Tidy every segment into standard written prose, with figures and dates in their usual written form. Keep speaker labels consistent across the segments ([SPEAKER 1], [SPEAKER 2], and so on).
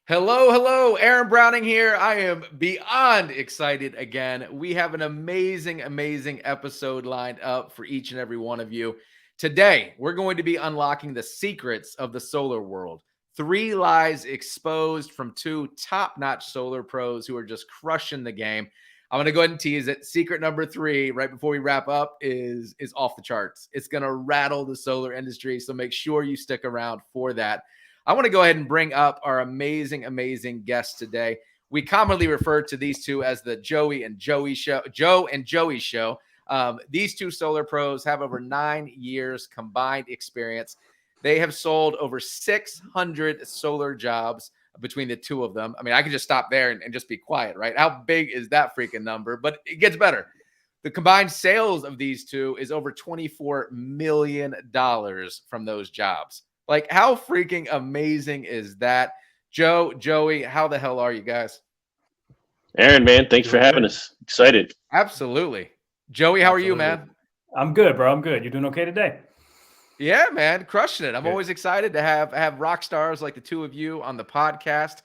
[SPEAKER 1] Hello, hello. Aaron Browning here. I am beyond excited again. We have an amazing episode lined up for each and every one of you. Today, we're going to be unlocking the secrets of the solar world. 3 lies exposed from 2 top-notch solar pros who are just crushing the game. I'm going to go ahead and tease it. Secret number 3, right before we wrap up, is off the charts. It's going to rattle the solar industry, so make sure you stick around for that. I want to go ahead and bring up our amazing guests today. We commonly refer to these two as the Joe and Joey show. These two solar pros have over 9 years combined experience. They have sold over 600 solar jobs between the two of them. I mean, I could just stop there and just be quiet, right? How big is that freaking number? But it gets better. The combined sales of these two is over $24 million from those jobs. Like, how freaking amazing is that? Joey, how the hell are you guys?
[SPEAKER 2] Aaron, man, thanks for
[SPEAKER 3] Doing
[SPEAKER 2] having
[SPEAKER 3] good.
[SPEAKER 2] us. Excited.
[SPEAKER 1] Absolutely. Joey, how are you,
[SPEAKER 3] Absolutely.
[SPEAKER 1] man?
[SPEAKER 3] I'm good, bro. I'm good. You doing okay today?
[SPEAKER 1] Yeah, man, crushing it. I'm
[SPEAKER 3] Good.
[SPEAKER 1] always excited to have rock stars like the two of you on the podcast.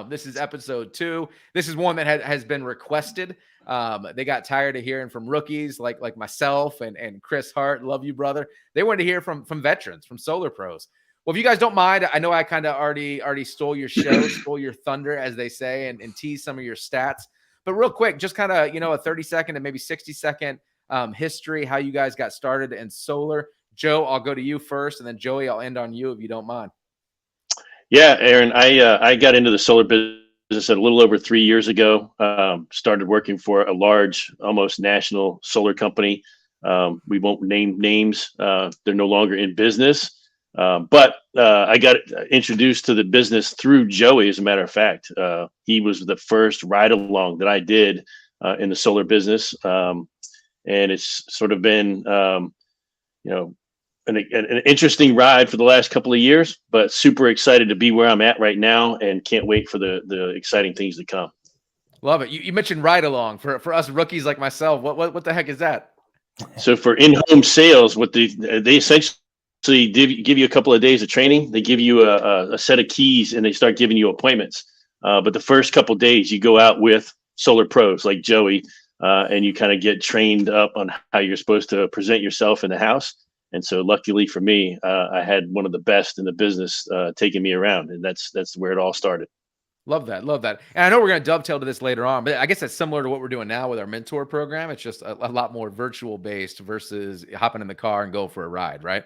[SPEAKER 1] This is episode 2. This is one that has been requested. They got tired of hearing from rookies like myself and Chris Hart. Love you, brother. They wanted to hear from veterans, from solar pros. Well, if you guys don't mind, I know I kind of already stole your show, stole your thunder, as they say, and teased some of your stats. But real quick, just kind of, a 30-second and maybe 60-second history, how you guys got started in solar. Joe, I'll go to you first, and then Joey, I'll end on you if you don't mind.
[SPEAKER 2] Yeah, Aaron, I got into the solar business a little over 3 years ago. Started working for a large, almost national solar company. We won't name names. They're no longer in business. But I got introduced to the business through Joey, as a matter of fact. He was the first ride along that I did in the solar business. And it's sort of been, an interesting ride for the last couple of years, but super excited to be where I'm at right now and can't wait for the exciting things to come.
[SPEAKER 1] Love it. You mentioned ride along for us rookies like myself. What the heck is that?
[SPEAKER 2] So for in-home sales, what they essentially give you a couple of days of training. They give you a set of keys and they start giving you appointments. But the first couple of days you go out with solar pros like Joey, and you kind of get trained up on how you're supposed to present yourself in the house. And so luckily for me, I had one of the best in the business taking me around, and that's where it all started.
[SPEAKER 1] Love that. And I know we're going to dovetail to this later on, but I guess that's similar to what we're doing now with our mentor program. It's just a lot more virtual based versus hopping in the car and go for a ride, right?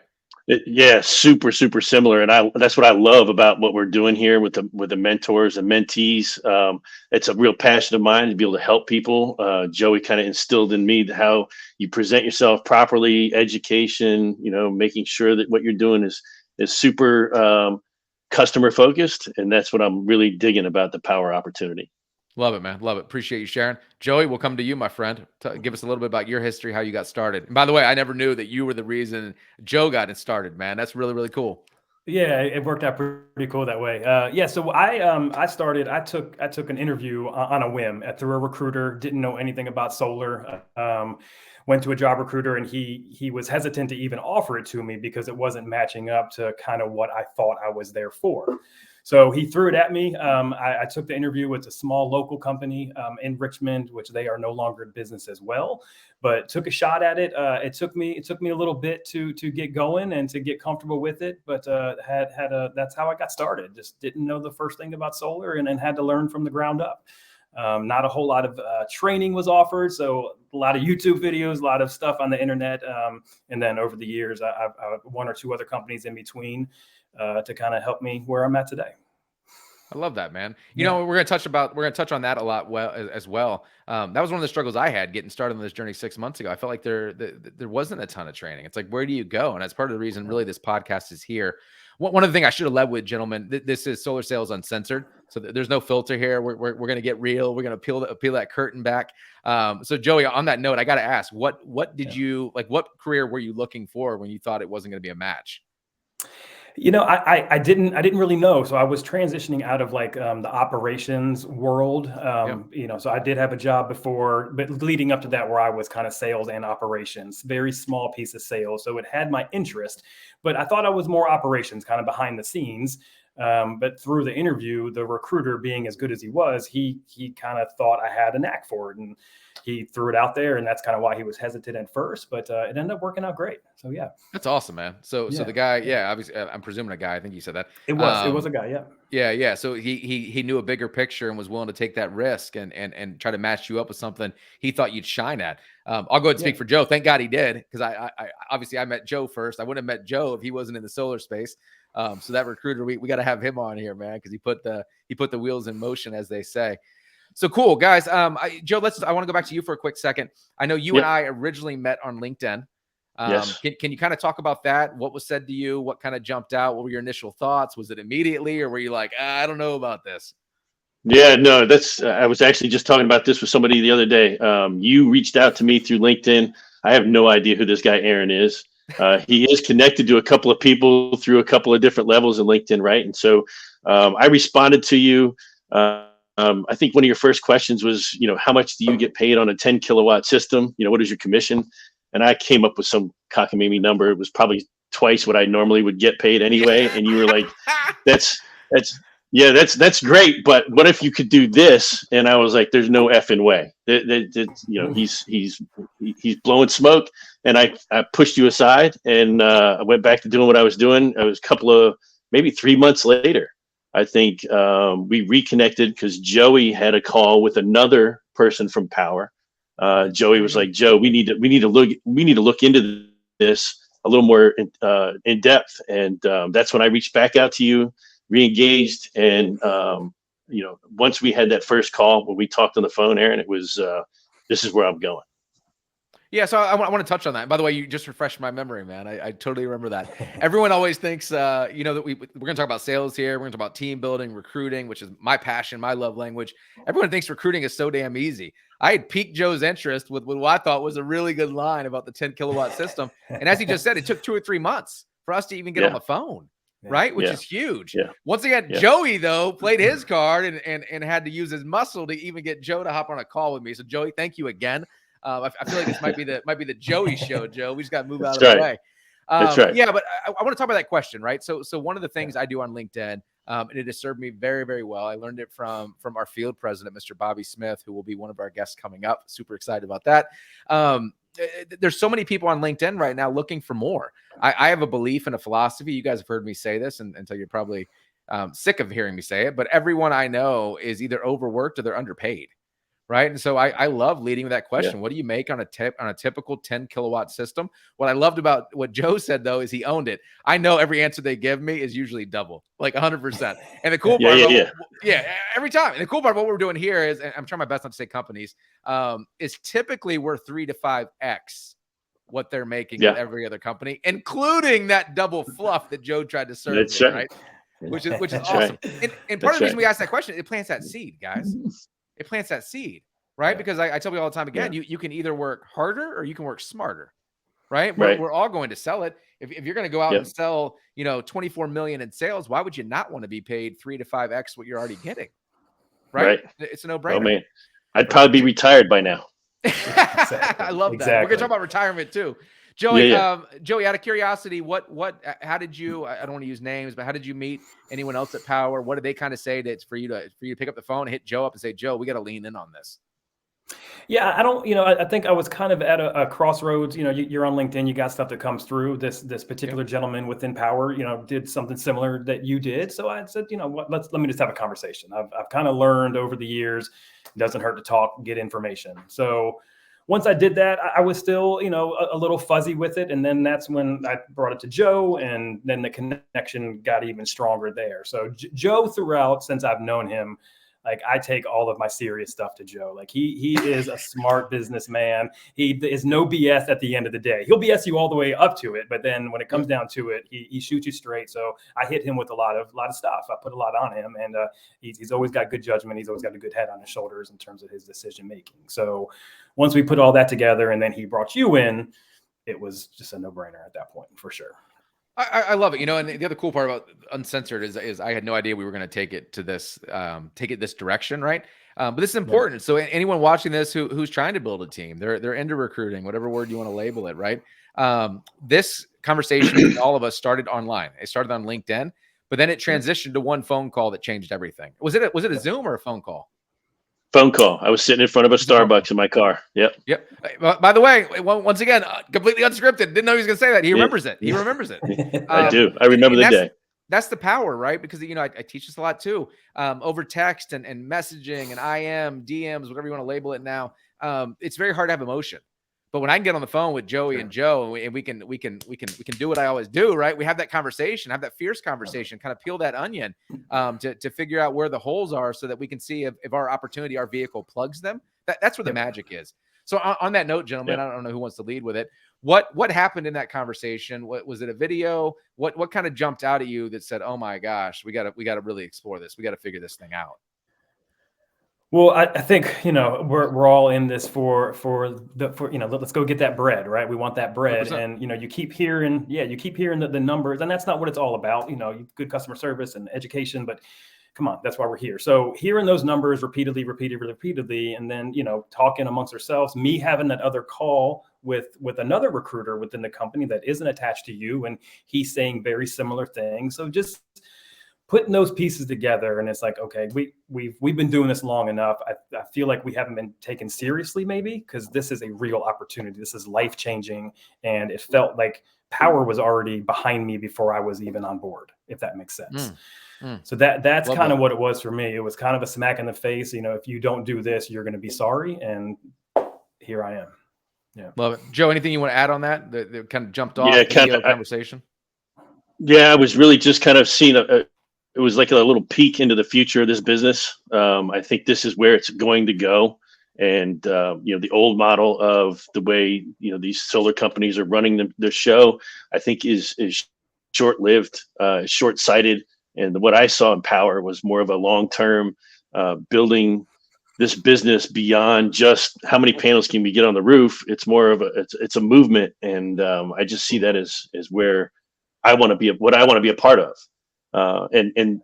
[SPEAKER 2] Yeah, super similar, and that's what I love about what we're doing here with the mentors and mentees. It's a real passion of mine to be able to help people. Joey kind of instilled in me how you present yourself properly, education, making sure that what you're doing is super customer focused, and that's what I'm really digging about the Powur opportunity.
[SPEAKER 1] Love it, man. Love it. Appreciate you sharing. Joey, we'll come to you, my friend. Give us a little bit about your history, how you got started. And by the way, I never knew that you were the reason Joe got it started, man. That's really cool.
[SPEAKER 3] Yeah, it worked out pretty cool that way. So I started. I took an interview on a whim through a recruiter. Didn't know anything about solar. Went to a job recruiter, and he was hesitant to even offer it to me because it wasn't matching up to kind of what I thought I was there for. So he threw it at me. I took the interview with a small local company in Richmond, which they are no longer in business as well, but took a shot at it. It took me a little bit to get going and to get comfortable with it, but that's how I got started. Just didn't know the first thing about solar and then had to learn from the ground up. Not a whole lot of training was offered, so a lot of YouTube videos, a lot of stuff on the internet, and then over the years, I've one or two other companies in between to kind of help me where I'm at today.
[SPEAKER 1] I love that, man. We're gonna touch on that a lot as well. That was one of the struggles I had getting started on this journey 6 months ago. I felt like there wasn't a ton of training. It's like, where do you go? And that's part of the reason really this podcast is here. One of the things I should have led with, gentlemen, this is Solar Sales Uncensored. So there's no filter here. We're going to get real. We're going to peel that curtain back. So Joey, on that note, I got to ask, what did you like? What career were you looking for when you thought it wasn't going to be a match?
[SPEAKER 3] I didn't really know. So I was transitioning out of like the operations world. So I did have a job before, but leading up to that where I was kind of sales and operations, very small piece of sales. So it had my interest, but I thought I was more operations kind of behind the scenes. But through the interview, the recruiter, being as good as he was, he kind of thought I had a knack for it, and he threw it out there, and that's kind of why he was hesitant at first. But it ended up working out great. So yeah,
[SPEAKER 1] That's awesome, man. So the guy, obviously, I'm presuming a guy. I think you said that.
[SPEAKER 3] It was a guy, yeah.
[SPEAKER 1] Yeah. So he knew a bigger picture and was willing to take that risk and try to match you up with something he thought you'd shine at. I'll go ahead and speak for Joe. Thank God he did, because I obviously I met Joe first. I wouldn't have met Joe if he wasn't in the solar space. So that recruiter, we got to have him on here, man, because he put the wheels in motion, as they say. So cool, guys. Joe, I want to go back to you for a quick second. I know you and I originally met on LinkedIn.
[SPEAKER 2] Yes.
[SPEAKER 1] Can you kind of talk about that? What was said to you? What kind of jumped out? What were your initial thoughts? Was it immediately, or were you like, I don't know about this?
[SPEAKER 2] Yeah, no, I was actually just talking about this with somebody the other day. You reached out to me through LinkedIn. I have no idea who this guy Aaron is. He is connected to a couple of people through a couple of different levels in LinkedIn, right? And so I responded to you. I think one of your first questions was, how much do you get paid on a 10 kilowatt system? What is your commission? And I came up with some cockamamie number. It was probably twice what I normally would get paid anyway. And you were like, that's great. But what if you could do this? And I was like, there's no effing way. He's blowing smoke. And I pushed you aside, and I went back to doing what I was doing. It was maybe 3 months later, I think we reconnected because Joey had a call with another person from Powur. Joey was like, Joe, we need to look into this a little more in depth. And that's when I reached back out to you, re-engaged. And, once we had that first call, when we talked on the phone, Aaron, it was, this is where I'm going.
[SPEAKER 1] Yeah, so I want to touch on that. By the way, you just refreshed my memory, man. I totally remember that. Everyone always thinks, that we're going to talk about sales here. We're going to talk about team building, recruiting, which is my passion, my love language. Everyone thinks recruiting is so damn easy. I had piqued Joe's interest with what I thought was a really good line about the 10 kilowatt system. And as he just said, it took 2 or 3 months for us to even get on the phone, right? Which is huge. Yeah. Once again, Joey, though, played his card and had to use his muscle to even get Joe to hop on a call with me. So, Joey, thank you again. I feel like this might be the Joey show, Joe. We just got to move out of the way.
[SPEAKER 2] That's right.
[SPEAKER 1] Yeah, but I want to talk about that question, right? So one of the things I do on LinkedIn, and it has served me very, very well. I learned it from our field president, Mr. Bobby Smith, who will be one of our guests coming up. Super excited about that. There's so many people on LinkedIn right now looking for more. I have a belief and a philosophy. You guys have heard me say this until you're probably sick of hearing me say it, but everyone I know is either overworked or they're underpaid. Right. And so I love leading with that question. What do you make on a typical 10 kilowatt system? What I loved about what Joe said, though, is he owned it. I know every answer they give me is usually double, like 100%. And the cool part, every time. And the cool part of what we're doing here is, and I'm trying my best not to say companies, is typically we're 3 to 5x what they're making with every other company, including that double fluff that Joe tried to serve.
[SPEAKER 2] That's
[SPEAKER 1] me,
[SPEAKER 2] right.
[SPEAKER 1] Which is awesome. Right. And part of the reason we asked that question, it plants that seed, guys. It plants that seed, right? Because I tell people all the time, again, you can either work harder or you can work smarter, right? We're all going to sell it. If you're going to go out and sell, 24 million in sales, why would you not want to be paid 3 to 5x what you're already getting? Right? It's a no-brainer.
[SPEAKER 2] Oh, man. I'd probably be retired by now.
[SPEAKER 1] I love that. We're going to talk about retirement too. Joey, Joey, out of curiosity, how did you, I don't want to use names, but how did you meet anyone else at Powur? What did they kind of say for you to pick up the phone and hit Joe up and say, Joe, we got to lean in on this?
[SPEAKER 3] Yeah, I think I was kind of at a crossroads. You're on LinkedIn, you got stuff that comes through. This particular gentleman within Powur, did something similar that you did. So I said, let me just have a conversation. I've kind of learned over the years, it doesn't hurt to talk, get information. So once I did that, I was still, a little fuzzy with it. And then that's when I brought it to Joe, and then the connection got even stronger there. So Joe, throughout, since I've known him, like, I take all of my serious stuff to Joe. Like, he is a smart businessman. He is no BS at the end of the day. He'll BS you all the way up to it, but then when it comes down to it, he shoots you straight. So I hit him with a lot of stuff. I put a lot on him, and he's always got good judgment. He's always got a good head on his shoulders in terms of his decision making. So once we put all that together, and then he brought you in, it was just a no-brainer at that point, for sure.
[SPEAKER 1] I love it. And the other cool part about Uncensored is I had no idea we were going to take it this direction, right? But this is important. So anyone watching this who's trying to build a team, they're into recruiting, whatever word you want to label it, right? This conversation with all of us started online. It started on LinkedIn, But then it transitioned to one phone call that changed everything. Was it a Zoom or a phone call?
[SPEAKER 2] Phone call. I was sitting in front of a Starbucks in my car. Yep.
[SPEAKER 1] Yep. By the way, once again, completely unscripted. Didn't know he was going to say that. He remembers it. He remembers it.
[SPEAKER 2] I do. I remember the day.
[SPEAKER 1] That's the power, right? Because, I teach this a lot too, over text and messaging and IM, DMs, whatever you want to label it now. It's very hard to have emotion. But when I can get on the phone with Joey and Joe, and we can do what I always do, right? We have that conversation, have that fierce conversation, kind of peel that onion to figure out where the holes are so that we can see if our opportunity, our vehicle plugs them. That's where the magic is. So on that note, gentlemen, I don't know who wants to lead with it. What happened in that conversation? What was it, a video? What kind of jumped out at you that said, "Oh my gosh, we got to really explore this. We got to figure this thing out"?
[SPEAKER 3] Well, I think, we're all in this for let's go get that bread, right? We want that bread. 100%. And, you keep hearing the numbers, and that's not what it's all about, good customer service and education, but come on, that's why we're here. So hearing those numbers repeatedly, and then, talking amongst ourselves, me having that other call with another recruiter within the company that isn't attached to you, and he's saying very similar things. So just putting those pieces together, and it's like, okay, we've been doing this long enough. I feel like we haven't been taken seriously, maybe, because this is a real opportunity. This is life changing, and it felt like Powur was already behind me before I was even on board, if that makes sense. So that's kind of what it was for me. It was kind of a smack in the face. If you don't do this, you're going to be sorry, and here I am. Yeah,
[SPEAKER 1] love it, Joe. Anything you want to add on that? That kind of jumped off the conversation.
[SPEAKER 2] I was really just kind of seeing it was like a little peek into the future of this business. I think this is where it's going to go. And, the old model of the way, these solar companies are running their show, I think is short-lived, short-sighted. And what I saw in Powur was more of a long-term building this business beyond just how many panels can we get on the roof. It's more of it's a movement. And I just see that as where I want to be, what I want to be a part of. And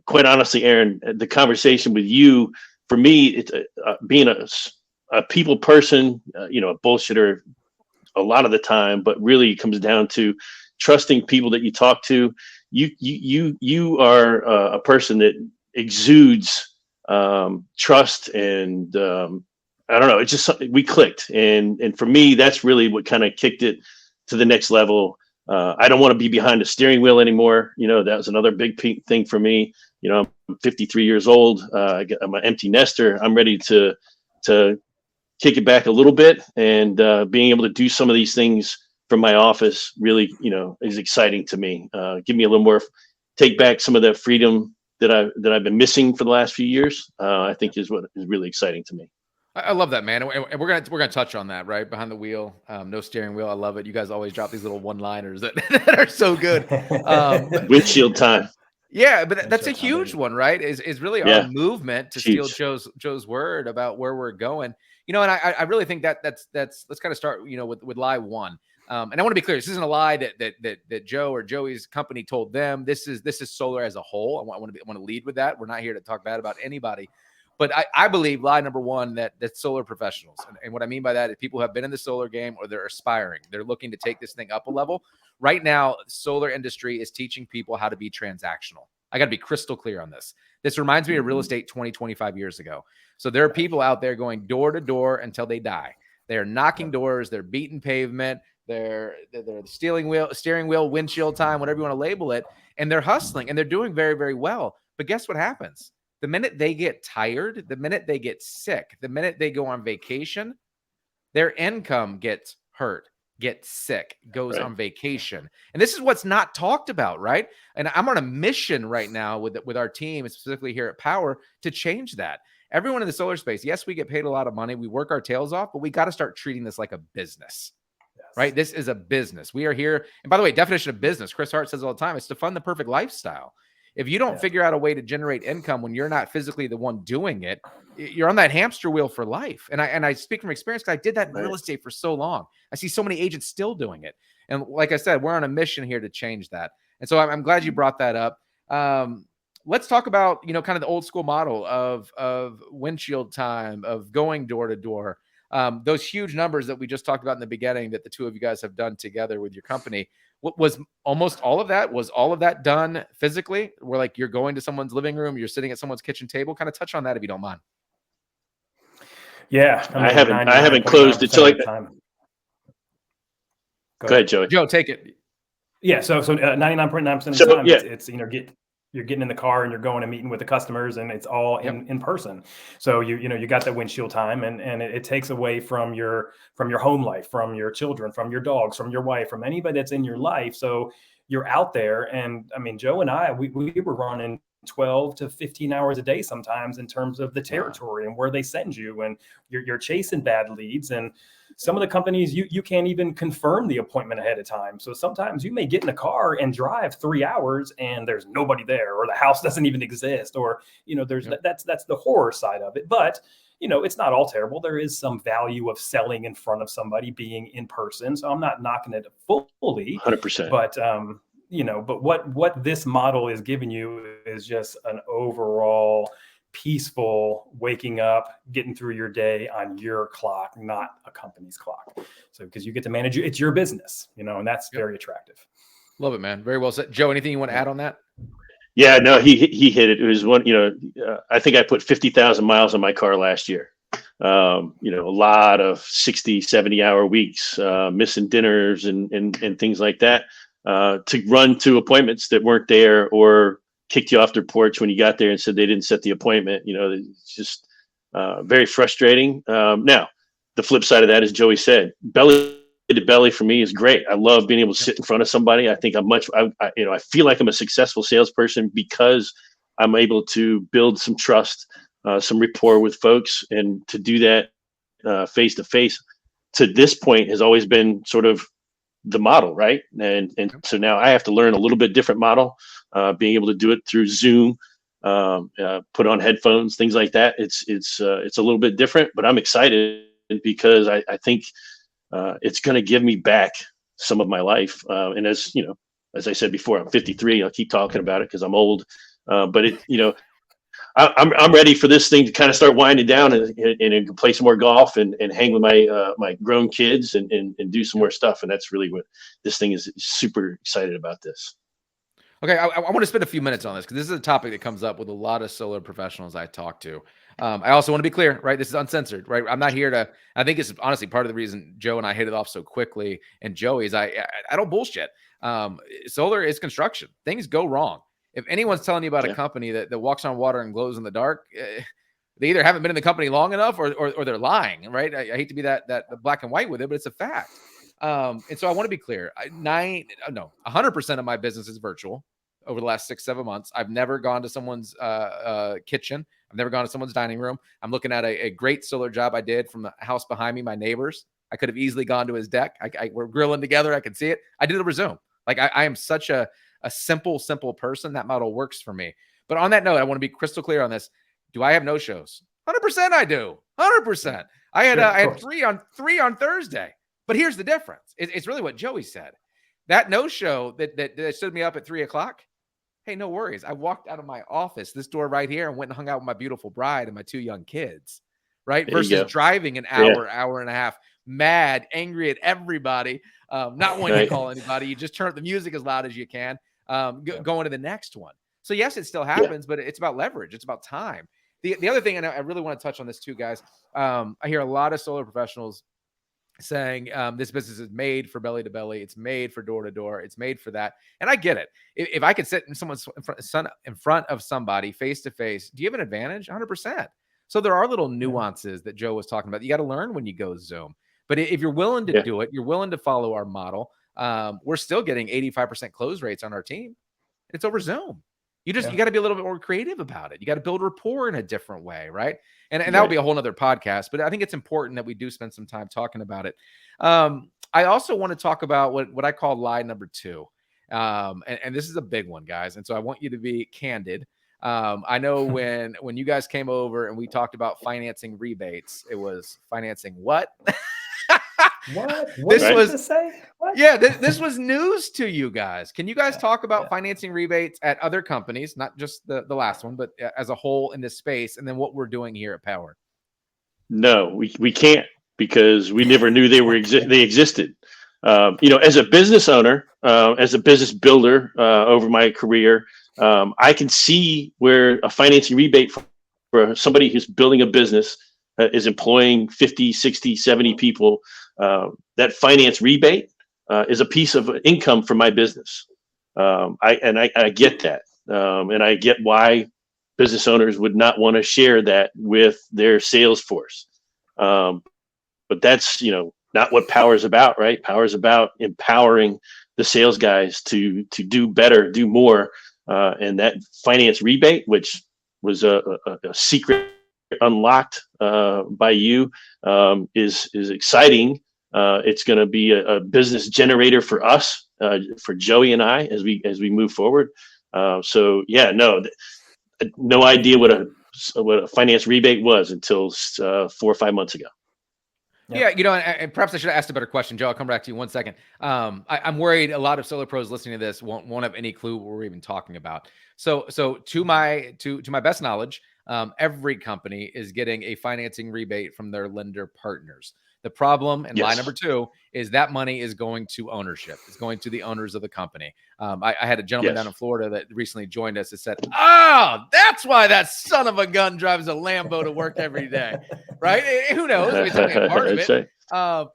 [SPEAKER 2] quite honestly, Aaron, the conversation with you, for me, it's being a people person, a bullshitter a lot of the time, but really it comes down to trusting people that you talk to. You are a person that exudes trust, and I don't know, it's just something we clicked, and for me, that's really what kind of kicked it to the next level. I don't want to be behind a steering wheel anymore. That was another big thing for me. I'm 53 years old. I'm an empty nester. I'm ready to kick it back a little bit, and being able to do some of these things from my office really, is exciting to me. Give me a little more, take back some of that freedom that I've been missing for the last few years. I think is what is really exciting to me.
[SPEAKER 1] I love that, man. And we're gonna touch on that, right? Behind the wheel, no steering wheel. I love it. You guys always drop these little one-liners that are so good.
[SPEAKER 2] Windshield time.
[SPEAKER 1] Yeah, but that's a huge one, right? Is really our movement, to steal Joe's word about where we're going. And I really think let's kind of start, with lie one. And I want to be clear, this isn't a lie that Joe or Joey's company told them. This is solar as a whole. I want to lead with that. We're not here to talk bad about anybody. But I believe lie number one, that solar professionals, and what I mean by that is people who have been in the solar game, or they're aspiring, they're looking to take this thing up a level. Right now, the solar industry is teaching people how to be transactional. I got to be crystal clear on this. This reminds me of real estate 25 years ago. So there are people out there going door to door until they die. They're knocking doors, they're beating pavement, they're steering wheel, windshield time, whatever you want to label it, and they're hustling and they're doing very, very well. But guess what happens? The minute they get tired, the minute they get sick, the minute they go on vacation, their income gets hurt, gets sick, goes on vacation. And this is what's not talked about, right? And I'm on a mission right now with our team, specifically here at Powur, to change that. Everyone in the solar space, yes, we get paid a lot of money. We work our tails off, but we got to start treating this like a business, right? This is a business. We are here. And by the way, definition of business, Chris Hart says all the time, it's to fund the perfect lifestyle. If you don't figure out a way to generate income when you're not physically the one doing it, you're on that hamster wheel for life. And I speak from experience, because I did that in real estate for so long. I see so many agents still doing it. And like I said, we're on a mission here to change that. And so I'm glad you brought that up. Let's talk about, kind of the old school model of windshield time, of going door to door. Those huge numbers that we just talked about in the beginning that the two of you guys have done together with your company. What was all of that done physically? Where like you're going to someone's living room, you're sitting at someone's kitchen table. Kind of touch on that if you don't mind.
[SPEAKER 3] Yeah, I mean,
[SPEAKER 2] I haven't closed it. So like,
[SPEAKER 3] time.
[SPEAKER 2] Go ahead, Joey.
[SPEAKER 1] Joe, take it.
[SPEAKER 3] Yeah, so 99.9% of the time, it's you're getting in the car and you're going and meeting with the customers, and it's all in person. So you got that windshield time, and it takes away from your home life, from your children, from your dogs, from your wife, from anybody that's in your life. So you're out there, and I mean, Joe and I, we were running 12 to 15 hours a day sometimes in terms of the territory and where they send you, and you're chasing bad leads. And some of the companies, you can't even confirm the appointment ahead of time. So sometimes you may get in a car and drive 3 hours and there's nobody there, or the house doesn't even exist, or there's that's the horror side of it. But it's not all terrible. There is some value of selling in front of somebody, being in person. So I'm not knocking it fully,
[SPEAKER 2] 100%.
[SPEAKER 3] but but what this model is giving you is just an overall peaceful waking up, getting through your day on your clock, not a company's clock. So because you get to manage it's your business, and that's very attractive.
[SPEAKER 1] Love it, man. Very well said. Joe, anything you want to add on that?
[SPEAKER 2] Yeah, no, he hit it. It was one, I think I put 50,000 miles on my car last year. A lot of 60, 70-hour weeks, missing dinners and things like that, to run to appointments that weren't there, or kicked you off their porch when you got there and said they didn't set the appointment. It's just very frustrating. Now, the flip side of that, as Joey said, belly to belly for me is great. I love being able to sit in front of somebody. I think I feel like I'm a successful salesperson because I'm able to build some trust, some rapport with folks, and to do that face to face to this point has always been sort of the model, right? And so now I have to learn a little bit different model, being able to do it through Zoom, put on headphones, things like that. It's a little bit different, but I'm excited because I think it's going to give me back some of my life. And as I said before, I'm 53. I'll keep talking about it because I'm old. But I'm ready for this thing to kind of start winding down and play some more golf and hang with my grown kids and do some more stuff. And that's really what this thing is. Super excited about this.
[SPEAKER 1] Okay, I want to spend a few minutes on this because this is a topic that comes up with a lot of solar professionals I talk to. I also want to be clear, right? This is uncensored, right? I'm not here to. I think it's honestly part of the reason Joe and I hit it off so quickly, and Joey is I don't bullshit. Solar is construction. Things go wrong. If anyone's telling you about a company that walks on water and glows in the dark, they either haven't been in the company long enough or they're lying, right? I hate to be that black and white with it, but it's a fact. And so I want to be clear. 100% of my business is virtual. Over the last 6-7 months, I've never gone to someone's kitchen. I've never gone to someone's dining room. I'm looking at a great solar job I did from the house behind me, my neighbors. I could have easily gone to his deck. We're grilling together. I could see it. I did it over Zoom. Like I am such a simple person. That model works for me. But on that note, I want to be crystal clear on this. Do I have no shows? 100% I do. 100%. I had three on Thursday. But here's the difference. It's really what Joey said. That no show that stood me up at 3:00. Hey, no worries. I walked out of my office, this door right here, and went and hung out with my beautiful bride and my 2 young kids, right? Versus driving an hour and a half, mad, angry at everybody, not wanting to call anybody. You just turn up the music as loud as you can, going to the next one. So yes, it still happens, but it's about leverage. It's about time. The other thing, and I really want to touch on this too, guys. I hear a lot of solar professionals saying this business is made for belly to belly. It's made for door to door. It's made for that. And I get it. If I could sit in front of somebody face to face, do you have an advantage? 100%. So there are little nuances that Joe was talking about. You got to learn when you go Zoom. But if you're willing to do it, you're willing to follow our model. We're still getting 85% close rates on our team. It's over Zoom. You got to be a little bit more creative about it. You got to build rapport in a different way, right? And that will be a whole nother podcast, but I think it's important that we do spend some time talking about it. I also want to talk about what I call lie number 2. And this is a big one, guys. And so I want you to be candid. I know when you guys came over and we talked about financing rebates, it was financing what?
[SPEAKER 3] What
[SPEAKER 1] this
[SPEAKER 3] did
[SPEAKER 1] was
[SPEAKER 3] you say? What?
[SPEAKER 1] Yeah, this was news to you guys. Can you guys talk about financing rebates at other companies, not just the last one, but as a whole in this space, and then what we're doing here at Powur?
[SPEAKER 2] No, we can't, because we never knew they existed. As a business owner, as a business builder over my career, I can see where a financing rebate for somebody who's building a business is employing 50, 60, 70 people. That finance rebate is a piece of income for my business. I get that. And I get why business owners would not want to share that with their sales force. But that's, not what Powur is about, right? Powur is about empowering the sales guys to do better, do more. And that finance rebate, which was a secret unlocked by you, is exciting. It's going to be a business generator for us, for Joey and I, as we move forward. No idea what a finance rebate was until 4 or 5 months ago.
[SPEAKER 1] Yep. Yeah, and perhaps I should have asked a better question, Joe. I'll come back to you 1 second. I'm worried a lot of solar pros listening to this won't have any clue what we're even talking about. So to my best knowledge, every company is getting a financing rebate from their lender partners. The problem, and line number 2, is that money is going to ownership. It's going to the owners of the company. I had a gentleman down in Florida that recently joined us that said, "Oh, that's why that son of a gun drives a Lambo to work every day." Right? Who knows? I mean, it's only a part of it.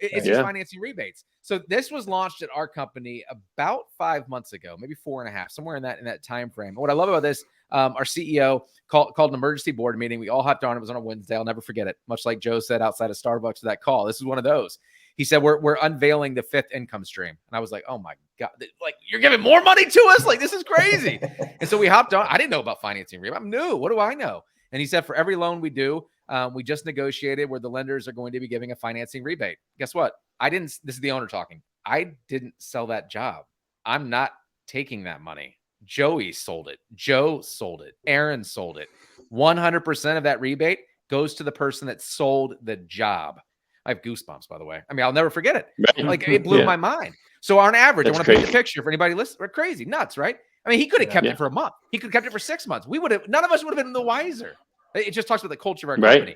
[SPEAKER 1] It's just financing rebates. So this was launched at our company about 5 months ago, maybe 4.5, somewhere in that time frame. And what I love about this, our CEO called an emergency board meeting. We all hopped on. It was on a Wednesday. I'll never forget it. Much like Joe said outside of Starbucks, that call. This is one of those. He said, we're unveiling the 5th income stream. And I was like, oh my God, like you're giving more money to us? Like, this is crazy. And so we hopped on. I didn't know about financing rebate. I'm new. What do I know? And he said, for every loan we do, we just negotiated where the lenders are going to be giving a financing rebate. Guess what? This is the owner talking. I didn't sell that job. I'm not taking that money. Joey sold it. Joe sold it. Aaron sold it. 100% of that rebate goes to the person that sold the job. I have goosebumps, by the way. I mean, I'll never forget it.
[SPEAKER 2] Right.
[SPEAKER 1] Like, it blew my mind. So on average, I want to paint the picture for anybody listening. We're crazy, nuts, right? I mean, he could have kept it for a month. He could have kept it for 6 months. None of us would have been the wiser. It just talks about the culture of our company.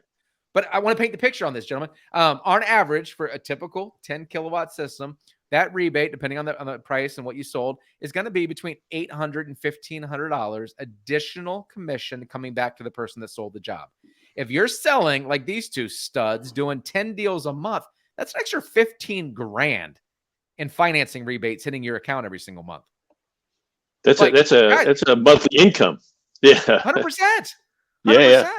[SPEAKER 1] But I want to paint the picture on this, gentlemen. On average, for a typical 10 kilowatt system, that rebate, depending on the price and what you sold, is going to be between $800 and $1,500 additional commission coming back to the person that sold the job. If you're selling like these two studs doing 10 deals a month, that's an extra 15 grand in financing rebates hitting your account every single month.
[SPEAKER 2] That's a monthly income. Yeah.
[SPEAKER 1] 100%.
[SPEAKER 2] Yeah.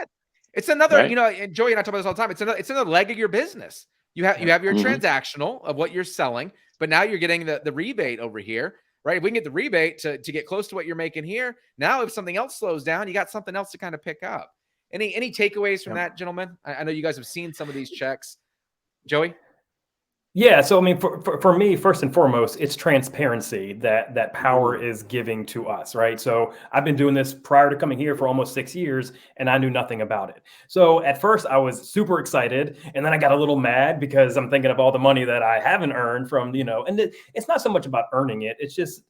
[SPEAKER 1] It's another, and Joey and I talk about this all the time. It's another leg of your business. You have your transactional of what you're selling, but now you're getting the rebate over here, right? If we can get the rebate to get close to what you're making here, now if something else slows down, you got something else to kind of pick up. Any takeaways from that, gentlemen? I know you guys have seen some of these checks. Joey?
[SPEAKER 3] Yeah. So, I mean, for me, first and foremost, it's transparency that Powur is giving to us, right? So I've been doing this prior to coming here for almost 6 years, and I knew nothing about it. So at first I was super excited, and then I got a little mad because I'm thinking of all the money that I haven't earned from, and it's not so much about earning it. It's just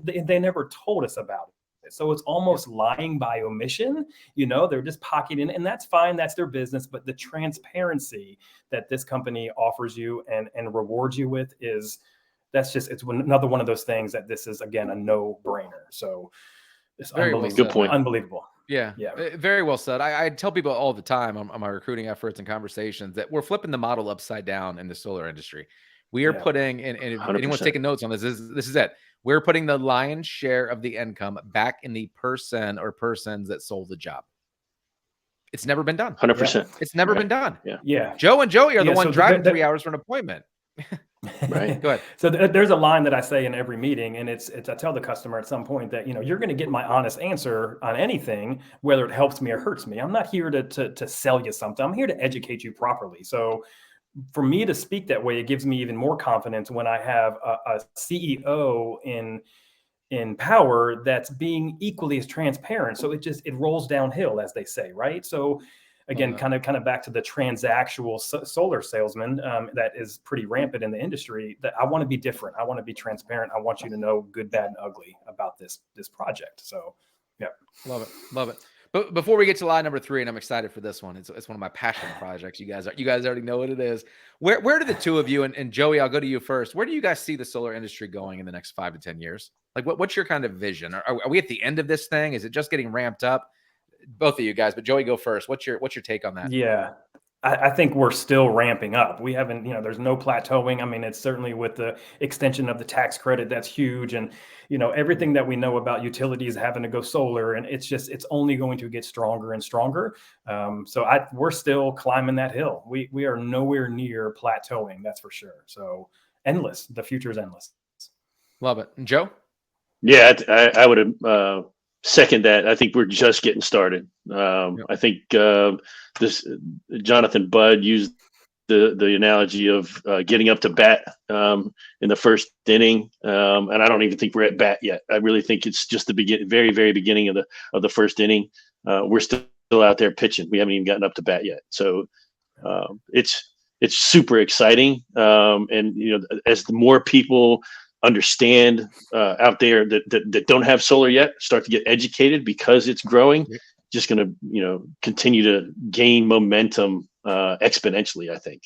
[SPEAKER 3] they never told us about it. So it's almost lying by omission. They're just pocketing, and that's fine. That's their business. But the transparency that this company offers you and rewards you with it's another one of those things that this is, again, a no-brainer. So it's unbelievable.
[SPEAKER 2] Good point.
[SPEAKER 3] Unbelievable.
[SPEAKER 1] Yeah. Very well said. I tell people all the time on my recruiting efforts and conversations that we're flipping the model upside down in the solar industry. We are putting, and if anyone's taking notes on this is it. We're putting the lion's share of the income back in the person or persons that sold the job. It's never been done.
[SPEAKER 2] 100%.
[SPEAKER 1] It's never been done.
[SPEAKER 3] Yeah.
[SPEAKER 1] Joe and Joey are the one driving 3 hours for an appointment.
[SPEAKER 2] Right.
[SPEAKER 1] Go ahead.
[SPEAKER 3] So there's a line that I say in every meeting, and it's I tell the customer at some point that, you're going to get my honest answer on anything, whether it helps me or hurts me. I'm not here to sell you something. I'm here to educate you properly. So for me to speak that way, it gives me even more confidence when I have a CEO in Powur that's being equally as transparent. So it rolls downhill, as they say, right? So again, kind of back to the transactional solar salesman that is pretty rampant in the industry. That I want to be different. I want to be transparent. I want you to know good, bad, and ugly about this project. So, yeah,
[SPEAKER 1] love it. But before we get to lie number 3, and I'm excited for this one. It's one of my passion projects. You guys already know what it is. Where do the two of you and Joey, I'll go to you first. Where do you guys see the solar industry going in the next 5 to 10 years? Like what's your kind of vision? Are we at the end of this thing? Is it just getting ramped up? Both of you guys, but Joey, go first. What's your take on that?
[SPEAKER 3] Yeah. I think we're still ramping up. We haven't, there's no plateauing. I mean, it's certainly with the extension of the tax credit, that's huge. And, everything that we know about utilities having to go solar, and it's only going to get stronger and stronger. We're still climbing that hill. We are nowhere near plateauing, that's for sure. So endless. The future is endless.
[SPEAKER 1] Love it. And Joe?
[SPEAKER 2] Yeah, I would second that. I think we're just getting started. I think this Jonathan Budd used the analogy of getting up to bat in the first inning, and I don't even think we're at bat yet. I really think it's just the very, very beginning of the first inning. We're still out there pitching. We haven't even gotten up to bat yet. So it's super exciting, and as the more people understand out there that don't have solar yet, start to get educated because it's growing, just going to continue to gain momentum exponentially, I think.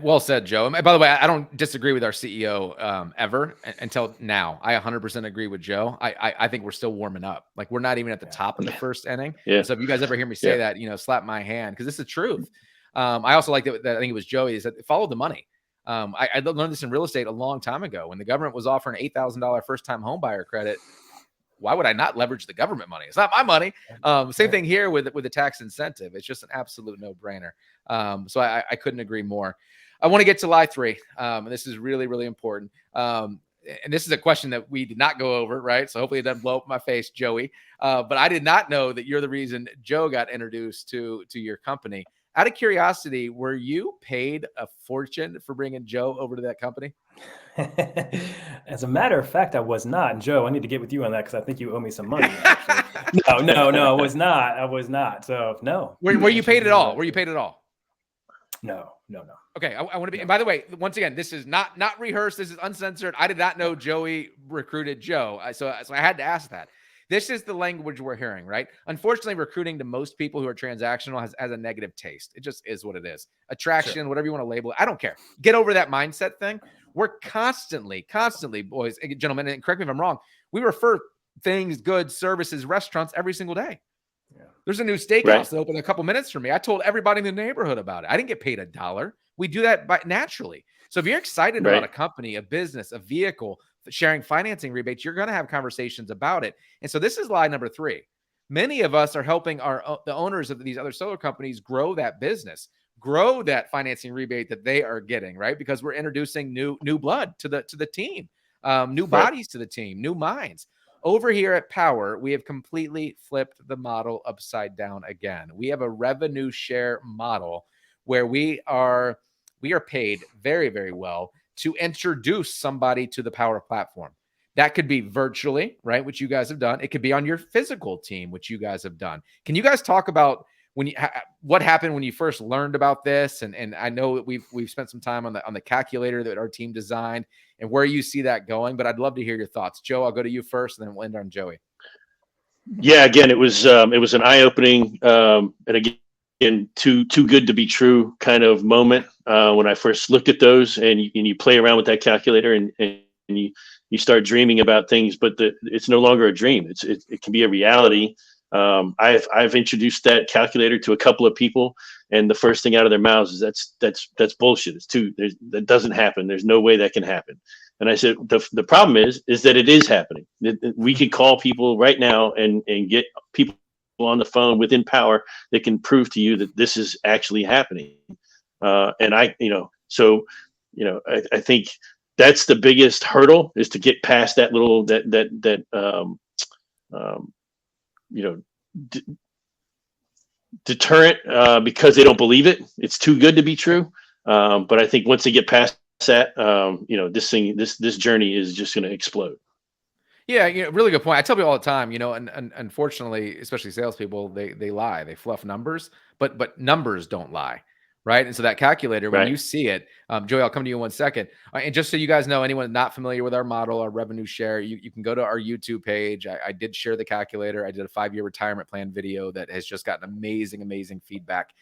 [SPEAKER 1] Well said, Joe. And by the way, I don't disagree with our CEO ever until now. I 100% agree with Joe. I think we're still warming up. Like we're not even at the top of the first inning.
[SPEAKER 2] Yeah.
[SPEAKER 1] So if you guys ever hear me say that, slap my hand, because it's the truth. I also like that I think it was Joey, is that follow the money. I learned this in real estate a long time ago when the government was offering $8,000 first-time home buyer credit. Why would I not leverage the government money? It's not my money. Same thing here with the tax incentive. It's just an absolute no-brainer. So I couldn't agree more. I want to get to lie 3. And this is really, really important. And this is a question that we did not go over, right? So hopefully it doesn't blow up my face, Joey. But I did not know that you're the reason Joe got introduced to your company. Out of curiosity, were you paid a fortune for bringing Joe over to that company?
[SPEAKER 3] As a matter of fact, I was not. And Joe, I need to get with you on that because I think you owe me some money. Actually. No, I was not. I was not. So no.
[SPEAKER 1] Were you paid at all? Were you paid at all?
[SPEAKER 3] No.
[SPEAKER 1] Okay, I want to be. And by the way, once again, this is not rehearsed. This is uncensored. I did not know Joey recruited Joe, so I had to ask that. This is the language we're hearing, right? Unfortunately, recruiting to most people who are transactional has a negative taste. It just is what it is. Attraction, whatever you want to label it. I don't care. Get over that mindset thing. We're constantly, boys and gentlemen, and correct me if I'm wrong, we refer things, goods, services, restaurants every single day. Yeah. There's a new steakhouse that opened a couple minutes for me. I told everybody in the neighborhood about it. I didn't get paid $1. We do that naturally. So if you're excited about a company, a business, a vehicle, sharing financing rebates, you're going to have conversations about it. And so this is lie number 3. Many of us are helping the owners of these other solar companies grow that business, grow that financing rebate that they are getting, right? Because we're introducing new blood to the team, new bodies to the team, new minds. Over here at Powur, we have completely flipped the model upside down again. We have a revenue share model where we are paid very, very well to introduce somebody to the Powur platform. That could be virtually, right, which you guys have done. It could be on your physical team, which you guys have done. Can you guys talk about what happened when you first learned about this? And I know that we've spent some time on the calculator that our team designed and where you see that going, but I'd love to hear your thoughts. Joe, I'll go to you first, and then we'll end on Joey.
[SPEAKER 2] Yeah, again, it was an eye-opening and again, too good to be true kind of moment when I first looked at those, and you play around with that calculator and you start dreaming about things, but it's no longer a dream. It can be a reality. I've introduced that calculator to a couple of people, and the first thing out of their mouths is that's bullshit. That doesn't happen. There's no way that can happen. And I said, the problem is that it is happening. We could call people right now and get people on the phone within Powur that can prove to you that this is actually happening. And I think that's the biggest hurdle, is to get past that little deterrent because they don't believe it. It's too good to be true. But I think once they get past that, this journey is just going to explode.
[SPEAKER 1] Yeah, really good point. I tell people all the time, and unfortunately, especially salespeople, they lie, they fluff numbers, but numbers don't lie, right? And so that calculator, when
[SPEAKER 2] Right.
[SPEAKER 1] you see it, Joey, I'll come to you in 1 second. And just so you guys know, anyone not familiar with our model, our revenue share, you can go to our YouTube page. I did share the calculator. I did a 5-year retirement plan video that has just gotten amazing feedback.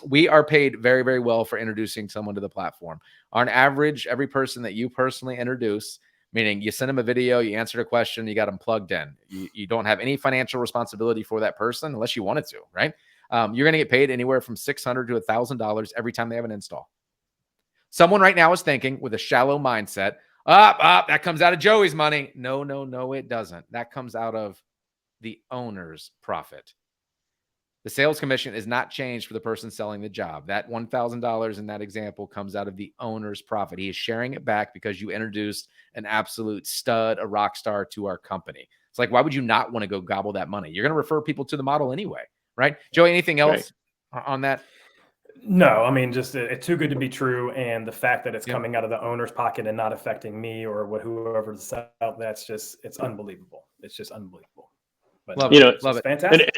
[SPEAKER 1] We are paid very, very well for introducing someone to the platform. On average, every person that you personally introduce, meaning you send them a video, you answered a question, you got them plugged in. You don't have any financial responsibility for that person unless you wanted to, right? You're going to get paid anywhere from $600 to $1,000 every time they have an install. Someone right now is thinking with a shallow mindset, that comes out of Joey's money. No, it doesn't. That comes out of the owner's profit. The sales commission is not changed for the person selling the job. That $1,000 in that example comes out of the owner's profit. He is sharing it back because you introduced an absolute stud, a rock star to our company. It's like, why would you not want to go gobble that money? You're going to refer people to the model anyway, right? Joey, anything else on that?
[SPEAKER 3] No, I mean, just it's too good to be true. And the fact that it's coming out of the owner's pocket and not affecting me or whoever's out, it's unbelievable. It's just unbelievable. But
[SPEAKER 1] love
[SPEAKER 3] it's
[SPEAKER 1] it.
[SPEAKER 3] Fantastic.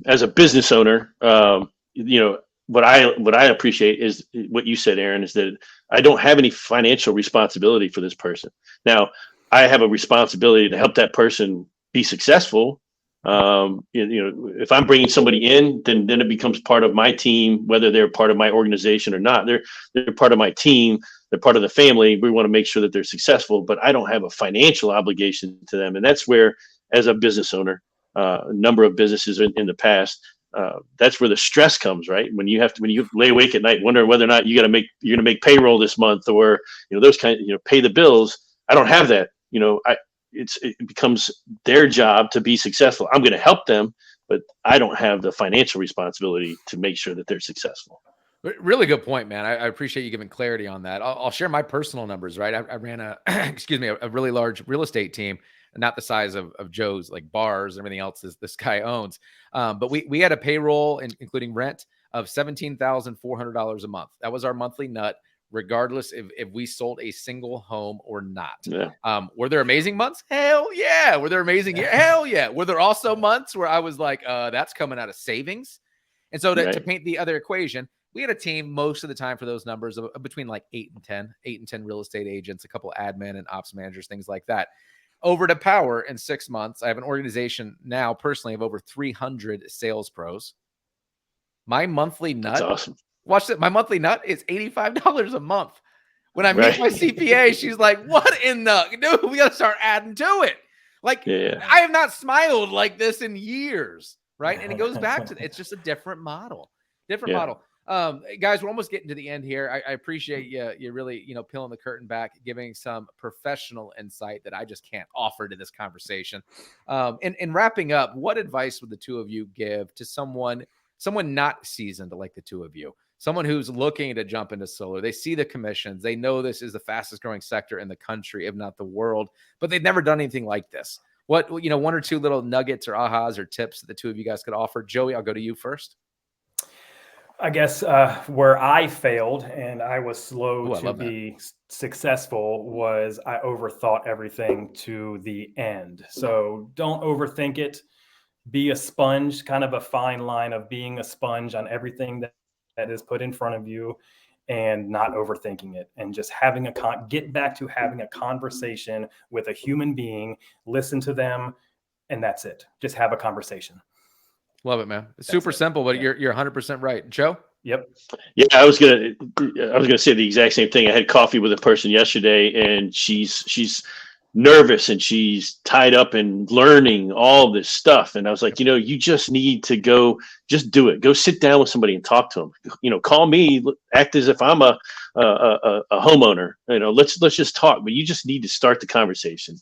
[SPEAKER 2] As a business owner, what I appreciate is what you said, Aaron, is that I don't have any financial responsibility for this person. Now, I have a responsibility to help that person be successful. If I'm bringing somebody in, then it becomes part of my team, whether they're part of my organization or not. They're part of my team. They're part of the family. We want to make sure that they're successful, but I don't have a financial obligation to them. And that's where, as a business owner, a number of businesses in the past, that's where the stress comes, right? When you lay awake at night wondering whether or not you're going to make payroll this month, or those pay the bills. I don't have that. It becomes their job to be successful. I'm going to help them, but I don't have the financial responsibility to make sure that they're successful.
[SPEAKER 1] Really good point, man. I appreciate you giving clarity on that. I'll share my personal numbers, right? I ran a really large real estate team, not the size of Joe's, like bars and everything else this guy owns. But we had a payroll, including rent, of $17,400 a month. That was our monthly nut, regardless if we sold a single home or not.
[SPEAKER 2] Yeah.
[SPEAKER 1] Were there amazing months? Hell yeah. Were there amazing years? Hell yeah. Were there also months where I was like, that's coming out of savings? And so to paint the other equation, we had a team most of the time for those numbers of between like 8 and 10 real estate agents, a couple admin and ops managers, things like that. Over to Powur in 6 months, I have an organization now personally of over 300 sales pros. My monthly nut,
[SPEAKER 2] That's awesome.
[SPEAKER 1] Watch that. My monthly nut is $85 a month. When I meet my CPA, she's like, what in the, dude, we got to start adding to it. Like, I have not smiled like this in years, right? And it goes back to, it's just a different model. Model. Guys, we're almost getting to the end here. I appreciate you really, peeling the curtain back, giving some professional insight that I just can't offer to this conversation. In wrapping up, what advice would the two of you give to someone not seasoned like the two of you, someone who's looking to jump into solar? They see the commissions. They know this is the fastest growing sector in the country, if not the world, but they've never done anything like this. What, 1 or 2 little nuggets or ahas or tips that the two of you guys could offer? Joey, I'll go to you first.
[SPEAKER 3] I guess where I failed and I was slow to be successful was I overthought everything to the end. So don't overthink it. Be a sponge, kind of a fine line of being a sponge on everything that is put in front of you, and not overthinking it, and just get back to having a conversation with a human being, listen to them, and that's it. Just have a conversation.
[SPEAKER 1] Love it, man. It's super simple, but you're 100% right. Joe?
[SPEAKER 3] Yep.
[SPEAKER 2] Yeah, I was gonna say the exact same thing. I had coffee with a person yesterday, and she's nervous and she's tied up in learning all this stuff. And I was like, you just need to just do it. Go sit down with somebody and talk to them. Call me, act as if I'm a homeowner. Let's just talk. But you just need to start the conversation.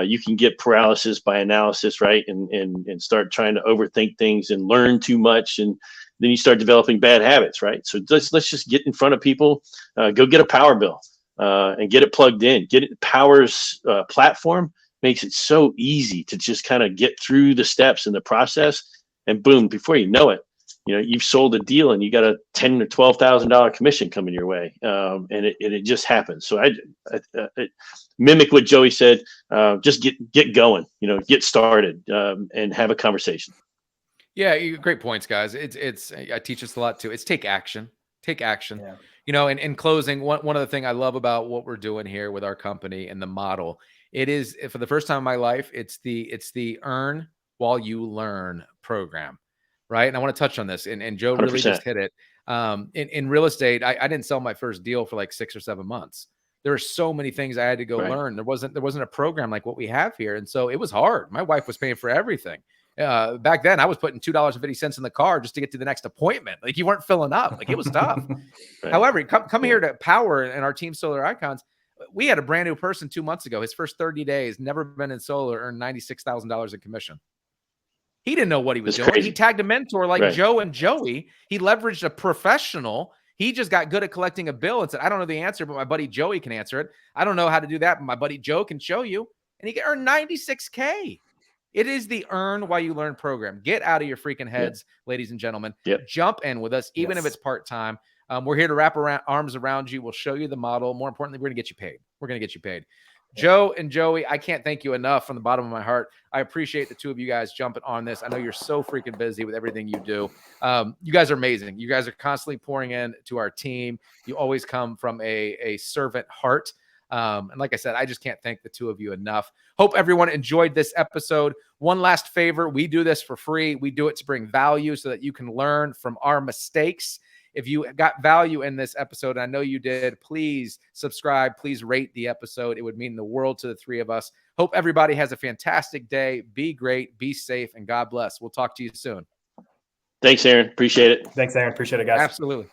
[SPEAKER 2] You can get paralysis by analysis, right? And start trying to overthink things and learn too much, and then you start developing bad habits, right? So let's just get in front of people. Go get a power bill and get it plugged in. Powur's platform makes it so easy to just kind of get through the steps in the process, and boom, before you know it, you've sold a deal and you got a $10,000 or $12,000 commission coming your way, and it just happens. So I mimic what Joey said. Just get going, get started, and have a conversation.
[SPEAKER 1] Yeah, great points, guys. I teach us a lot too. It's take action. Take action.
[SPEAKER 3] Yeah.
[SPEAKER 1] You know, in closing, one of the things I love about what we're doing here with our company and the model, it is for the first time in my life, it's the earn while you learn program. Right. And I want to touch on this. And Joe really just
[SPEAKER 2] 100%.
[SPEAKER 1] hit it. In real estate, I didn't sell my first deal for like 6 or 7 months. There were so many things I had to go
[SPEAKER 2] Right.
[SPEAKER 1] learn. There wasn't a program like what we have here. And so it was hard. My wife was paying for everything. Back then I was putting $2.50 in the car just to get to the next appointment. Like you weren't filling up. Like it was tough.
[SPEAKER 2] Right.
[SPEAKER 1] However, come
[SPEAKER 2] Yeah.
[SPEAKER 1] here to Powur and our team Solar Icons. We had a brand new person 2 months ago. His first 30 days, never been in solar, earned $96,000 in commission. He didn't know what he was
[SPEAKER 2] That's
[SPEAKER 1] doing.
[SPEAKER 2] crazy.
[SPEAKER 1] He tagged a mentor like
[SPEAKER 2] Right.
[SPEAKER 1] Joe and Joey. He leveraged a professional. He just got good at collecting a bill and said, I don't know the answer, but my buddy Joey can answer it. I don't know how to do that, but my buddy Joe can show you. And he can earn 96K. It is the earn while you learn program. Get out of your freaking heads, ladies and gentlemen.
[SPEAKER 2] Yep.
[SPEAKER 1] Jump in with us, even if
[SPEAKER 3] Yes.
[SPEAKER 1] it's part-time. We're here to wrap arms around you. We'll show you the model. More importantly, we're going to get you paid. We're going to get you paid. Joe and Joey, I can't thank you enough from the bottom of my heart. I appreciate the two of you guys jumping on this. I know you're so freaking busy with everything you do. You guys are amazing. You guys are constantly pouring in to our team. You always come from a servant heart. And like I said, I just can't thank the two of you enough. Hope everyone enjoyed this episode. One last favor. We do this for free. We do it to bring value so that you can learn from our mistakes. If you got value in this episode, and I know you did, please subscribe. Please rate the episode. It would mean the world to the three of us. Hope everybody has a fantastic day. Be great, be safe, and God bless. We'll talk to you soon.
[SPEAKER 2] Thanks, Aaron. Appreciate it.
[SPEAKER 3] Thanks, Aaron. Appreciate it, guys.
[SPEAKER 1] Absolutely.